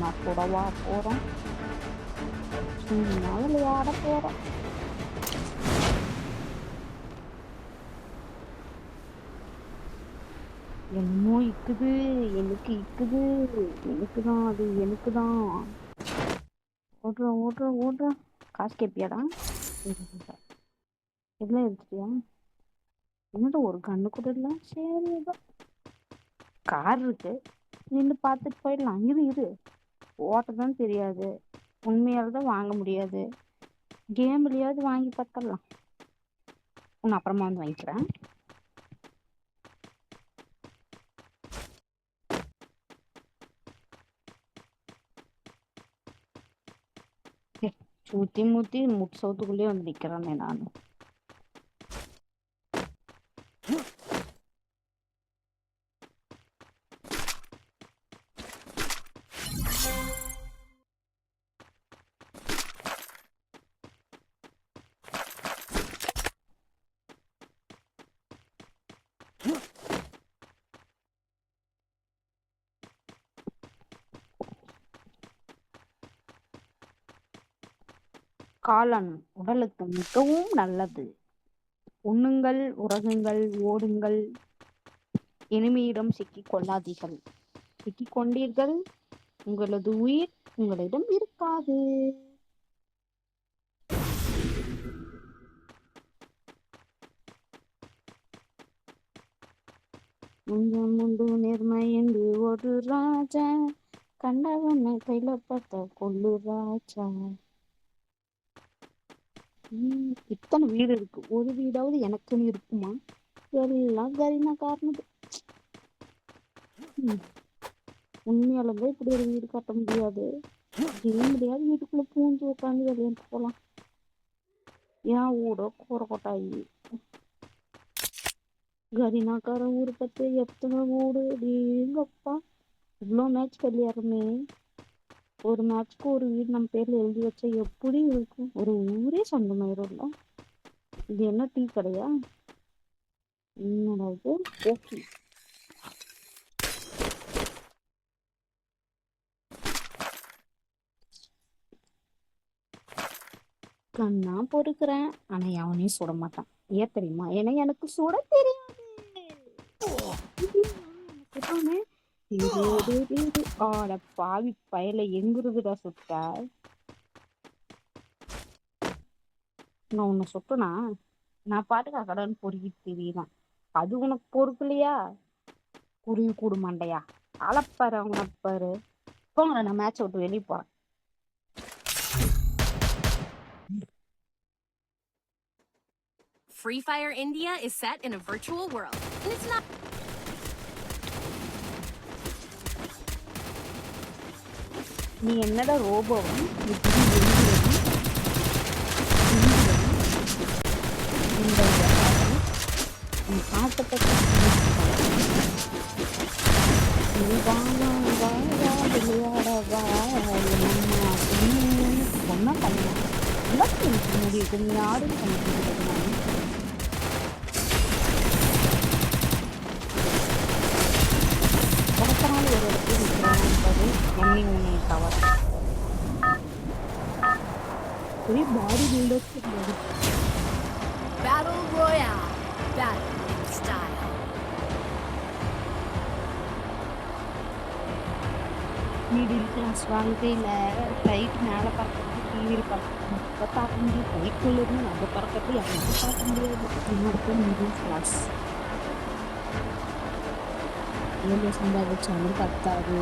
நான் கூடவா போறேன், சும்மா விளையாட போறேன். என்னமோ இக்குது, எனக்கு இக்குது, எனக்குதான் அது, எனக்குதான். ஓடுறோம் ஓடுறோம் ஓடுறோம். காசு கேப்பியாடா? எதுலாம் எடுத்துட்டியா? என்னடா ஒரு கண்ணு கூட இல்லை. சரி ஏதோ கார் இருக்கு, நின்று பார்த்துட்டு போயிடலாம். இரு இரு, ஓட்டதான் தெரியாது, உண்மையால தான் வாங்க முடியாது. கேம்லயாவது வாங்கி பார்த்துடலாம். உன்னை அப்புறமா வந்து வாங்கிக்கிறேன். சூத்தி மூத்தி முட்டு சவுத்துக்குள்ளேயே வந்து நிக்கிறானே நானு. காளான் உடலுக்கு மிகவும் நல்லது. உண்ணுங்கள், உறங்குங்கள், ஓடுங்கள், இனிமையிடம் சிக்கிக் கொள்ளாதீர்கள். சிக்கிக் கொண்டீர்கள், உங்களது உயிர் உங்களிடம் இருக்காது. நெஞ்சம் உண்டு நேர்மை என்று ஒரு ராஜா, கண்டவனை கையில பார்த்த கொள்ளு ராஜா. இத்தனை வீடு இருக்கு, ஒரு வீடாவது எனக்குன்னு இருக்குமா? எல்லாம் கரினா காரணம். உண்மையாலுமே இப்படி ஒரு வீடு கட்ட முடியாது. முடியாது, வீட்டுக்குள்ள பூந்து உட்காந்து விளையாண்டு போலாம். ஏன் ஊடோ கூரை கொட்டாயி கரினாக்கார ஊரு பத்தி எத்தனை ஊடு எங்கப்பா. இவ்வளோ மேட்ச் விளையாடுறோமே, ஒரு மேட்ச்க்கு ஒரு வீடு நம்ம பேர்ல எழுதி வச்சா எப்படி இருக்கும்? ஒரு ஊரே சொந்தமாயிரும்ல. இது என்ன டீ கடையா? என்னடா இது? ஓகே, கண்ணா பொறுக்கிறேன், ஆனா எவனையும் சுட மாட்டான். ஏன் தெரியுமா? ஏன்னா எனக்கு சுட தெரியாது. ஆட பாவி பயல, எங்கிருந்துடா சுட்ட? நான் உன்னை சுட்டனா? நான் பாட்டுக்கா கடன் பொறுக்கிட்டு தெரியலாம். அது உனக்கு பொறுக்கலையா? குருவி கூடு மாண்டையா, அளப்பாரு அவங்க அப்பாரு. போங்க, நான் மேட்சை விட்டு வெளியே போறேன். Free Fire India is set in a virtual world, and it's not. நீ என்னடா ரோபோவா? நீ பாட்டத்தை ஒன்னா பண்ணலாம். முடியுது, நீ ஆடு பண்ணிட்டு பக்கத்தினால ஒரு இடத்துல நிற்கிறான். எண்ணி உன்னை தவறு body builders. Battle Royale. Battle in style. Middle class வாழ்க்கையில் ஃப்ளைட் மேலே பறக்கிறது, டிவியில் பறக்கிறது இப்போ பார்க்க முடியும். ஃப்ளைட்குள்ளே இருந்து நம்ம பறக்கிறது யாருக்கும் பார்க்க முடியாது. இன்னொருத்தர் மிடில் கிளாஸ். ஏழு சம்பாதிச்சாலும் பத்தாது.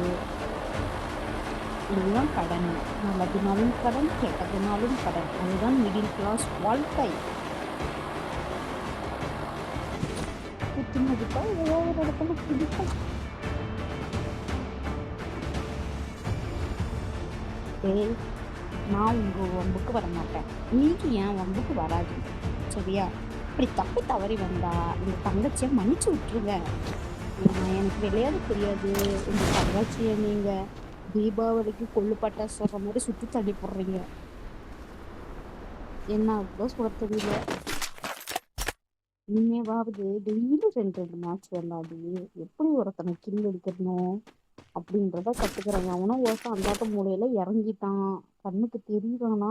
இதுதான் கடன். நல்லதுனாலும் கடன், கெட்டதுனாலும் கடன். அதுதான் மிடில் கிளாஸ் வாழ்க்கை. புத்துமதிப்பா ஏதோ ஒரு இடத்துல பிடிக்கும். நான் உங்க வம்புக்கு வர மாட்டேன், நீங்க ஏன் வம்புக்கு வராது, சரியா? இப்படி தப்பு தவறி வந்தா இந்த தங்கச்சியை மன்னிச்சு விட்டுருங்க. எனக்கு விளையாட தெரியாது. இந்த தங்கச்சியை நீங்க தீபாவளிக்கு கொள்ளுப்பட்டா சொல்ற மாதிரி சுத்தி தள்ளி போடுறீங்க. என்ன அதுதான் சொல்ல தெரியல. இனிமேவாவது டெய்லி 2 மேட்ச் விளையாடி எப்படி ஒருத்தனை கில் எடுக்கணும்? அப்படின்றத கத்துக்கிறேன். எவனோ ஒருத்தன் அந்தாட்ட மூலையில இறங்கிட்டான். கண்ணுக்கு தெரியுதானா?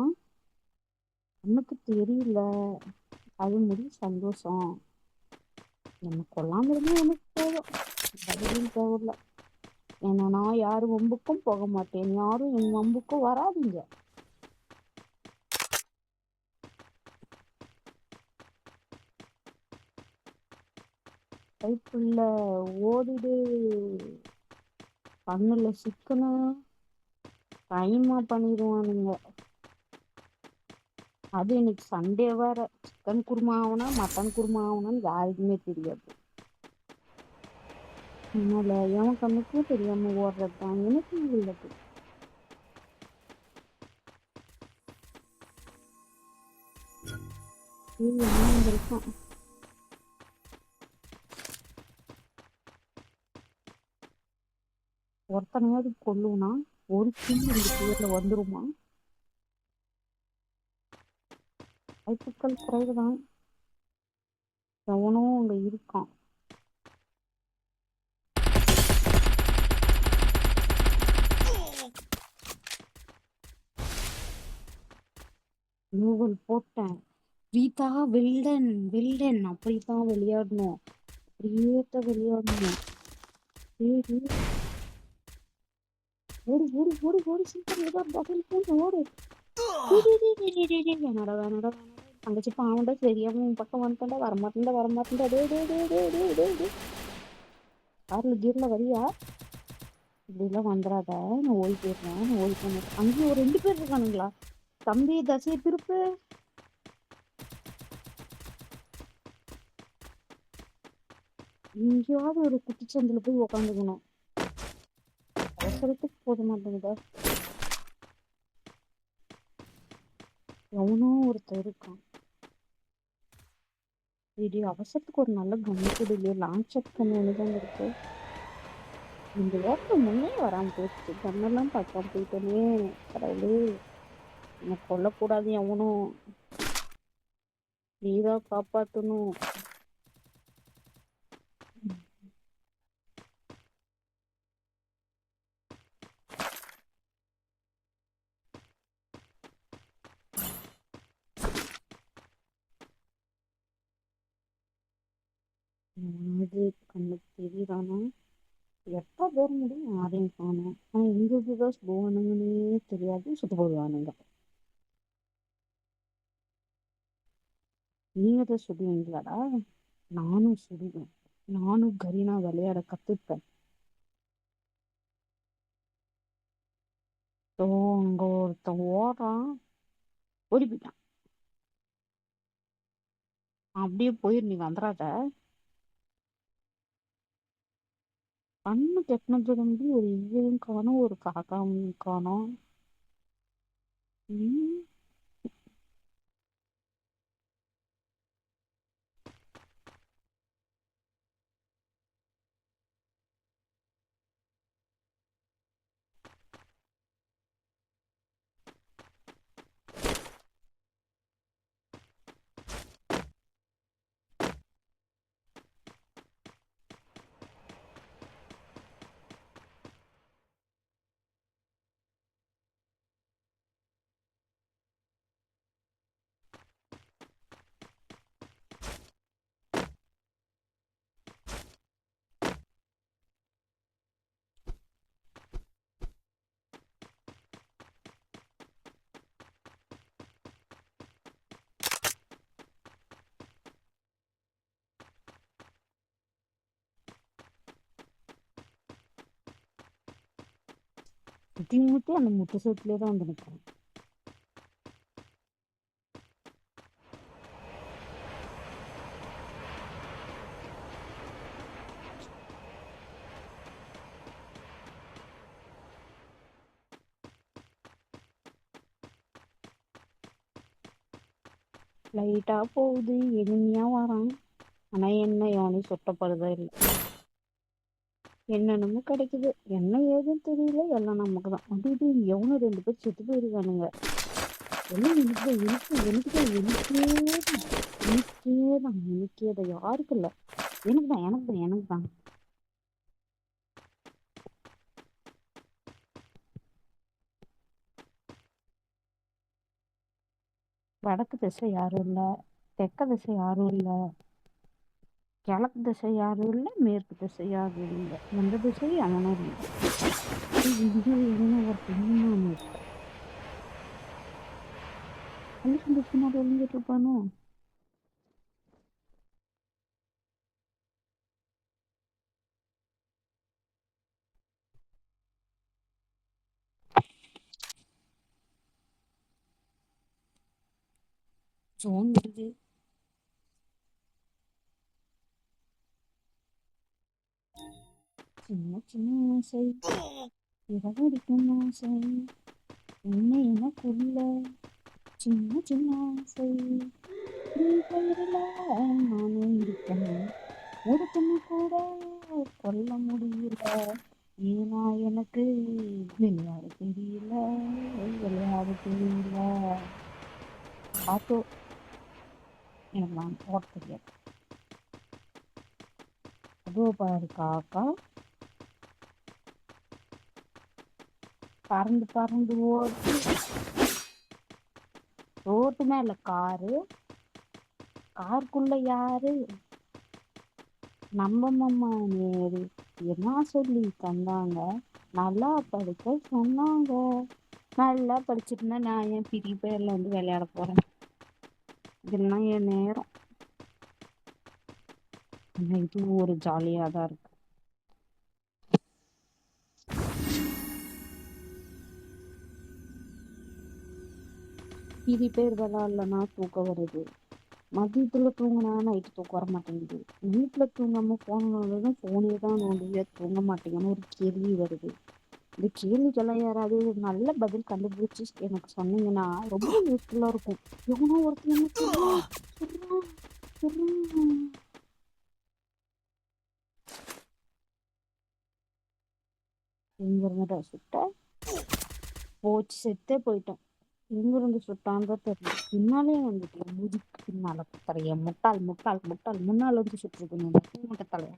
கண்ணுக்கு தெரியல. அது முடி சந்தோஷம். என்ன கொல்லாம இருந்தா எனக்கு போதும். பதிலும் தேவையில்ல. ஏன்னா நான் யாரும் வம்புக்கும் போக மாட்டேன். யாரும் என் வம்புக்கும் வராதீங்க. கைப்புள்ள ஓடிடு. கண்ணுல சிக்கணும். டைமா பண்ணிடுவானுங்க. அது இன்னைக்கு சண்டே வேற. சிக்கன் குருமா ஆகனா மட்டன் குருமா ஆகணும்னு யாருக்குமே தெரியாது. அதனால எவன் கண்ணுக்கும் தெரியாம ஓடுறதுதான் எனக்கு உள்ளது. என்ன இருக்கும்? ஒருத்தனையாவது கொல்லுனா ஒரு கில் இந்த பேர்ல வந்துருமா? வாய்ப்புகள் குறைவுதான். எவனும் அங்க இருக்கான். மூவல் போட்டேன். ரீதா வில்லன் வில்லன் அப்படித்தான் விளையாடணும். அப்படியே விளையாடணும். சரி ஓடி ஓடி ஓடி ஓடி சீக்கிரம் ஏதோ பதில் போட்டு ஓடு. என்னடா வேணடா தங்கச்சி பாவண்டா தெரியாம உன் பக்கம் வந்துட்டா வரமாட்டேன்டா வரமாட்டேன்டா. டே டே டே டே டே டே டே கார்ல கீர்ல வரியா? இப்படி எல்லாம் வந்துடாத. நான் ஓடி போயிடுறேன். நான் ஓடி போனேன். அங்கேயும் ஒரு 2 பேர் இருக்கானுங்களா? தம்பி தசையை திருப்பு. எங்கேயாவது ஒரு குட்டிச்சந்தில போய் உக்காந்துக்கணும். அவசரத்துக்கு போட மாட்டேங்குதா? எவனோ ஒருத்தர் இருக்கான். இது அவசரத்துக்கு ஒரு நல்ல கண்ணு கூட இல்லையா? லான்ச் பண்ண வேண்டியதான் இருக்கு. இந்த வேலை முன்னே வராம போயிடுச்சு. கண்ணெல்லாம் பார்க்காம போயிட்டேனே. கடவுளே என்னை கொல்லக்கூடாது. எவனும் நீதான் காப்பாத்தணும். அது கண்ணுக்கு தெரியுதானா? எப்ப போக முடியும்? யாரையும் காணும். ஆனா எங்க இதுதான் போவானுங்கன்னே தெரியாது. சுத்த போடுவானுங்க. நீங்க தான் சுடுவீங்களாடா? நானும் சுடுவேன். நானும் கரீனா விளையாட கத்துப்பேன். ஸோ அங்க ஒருத்தன் ஓடுறான். ஓடி போயிட்டான். அப்படியே போயிரு. நீ வந்துடாத. கண்ணு கெட்டினது வந்து ஒரு ஈயும் காணும், ஒரு காக்காவும் காணும். உம் சுத்தி முத்தி அந்த முட்டு சோத்துலயே தான் வந்து நிற்கிறேன். லைட்டா போகுது. எளிமையா வரான். ஆனா என்ன எவனையும் சுட்டப்படுதா இல்லை. என்னென்னமோ கிடைக்குது. என்ன ஏதுன்னு தெரியல. எல்லாம் நமக்கு தான். அது இது எவனும் 2 பேர் செத்து போயிருக்கானுங்க. எல்லாம் எனக்கே தான் யாருக்கு இல்ல. எனக்கு தான். வடக்கு திசை யாரும் இல்ல, தெற்கு திசை யாரும் இல்ல, கிழக்கு திசை யாரும் இல்ல, மேற்கு திசை யாரும் இல்ல, எந்த திசையும் அவனும் இல்லை. இங்க என்ன ஒரு பெண்ணுமான்னு இருக்கா? அந்த பின்னாடி ஒளிஞ்சிட்டு இருப்பானோ? ஜோன் வருது. சின்ன சின்ன ஆசை, இரவடிக்கும் ஆசை, என்ன எனக்குள்ள சின்ன சின்ன ஆசை, நீ பெயரில நானும் இருக்கணும், ஒரு கண்ணு கூட கொல்ல முடியல, ஏன்னா எனக்கு விளையாட தெரியல, விளையாட தெரியல. பார்த்து எனக்கு நான் போட தெரியாது. அதோ பாரு காக்கா பறந்து பறந்து ஓடி ரோட்டு மேல காரு, காருக்குள்ள யாரு? நம்ம மாமா நேரு. என்ன சொல்லி தந்தாங்க? நல்லா படிக்க சொன்னாங்க. நல்லா படிச்சிருந்தா நான் என் பிரி பேர்ல வந்து விளையாட போறேன். இதெல்லாம் என் நேரம். ஆனா இது ஒரு ஜாலியா தான் இருக்கு. பிரி பேர் விளையாடலன்னா தூக்கம் வருது. மதியத்துல தூங்கினா நைட்டு தூக்கம் வர மாட்டேங்குது. வீட்டுல தூங்காம போன் நோண்டதும் போனே தான் நோண்டுவியா தூங்க மாட்டேங்குன்னு ஒரு கேள்வி வருது. இந்த கேள்விக்கெல்லாம் யாராவது ஒரு நல்ல பதில் கண்டுபிடிச்சு எனக்கு சொன்னீங்கன்னா ரொம்ப யூஸ்ஃபுல்லா இருக்கும். எவனோ ஒருத்தன் எங்க இருந்துடா சுட்ட போச்சு, செத்தே போயிட்டேன். எங்க இருந்து சுட்டான்னு தான் தெரியல. பின்னாலே வந்துட்டு முதுக்கு பின்னால குத்துறைய முட்டாள் முட்டாள் முட்டாள் முன்னால இருந்து சுட்டுருக்கணும். தலையா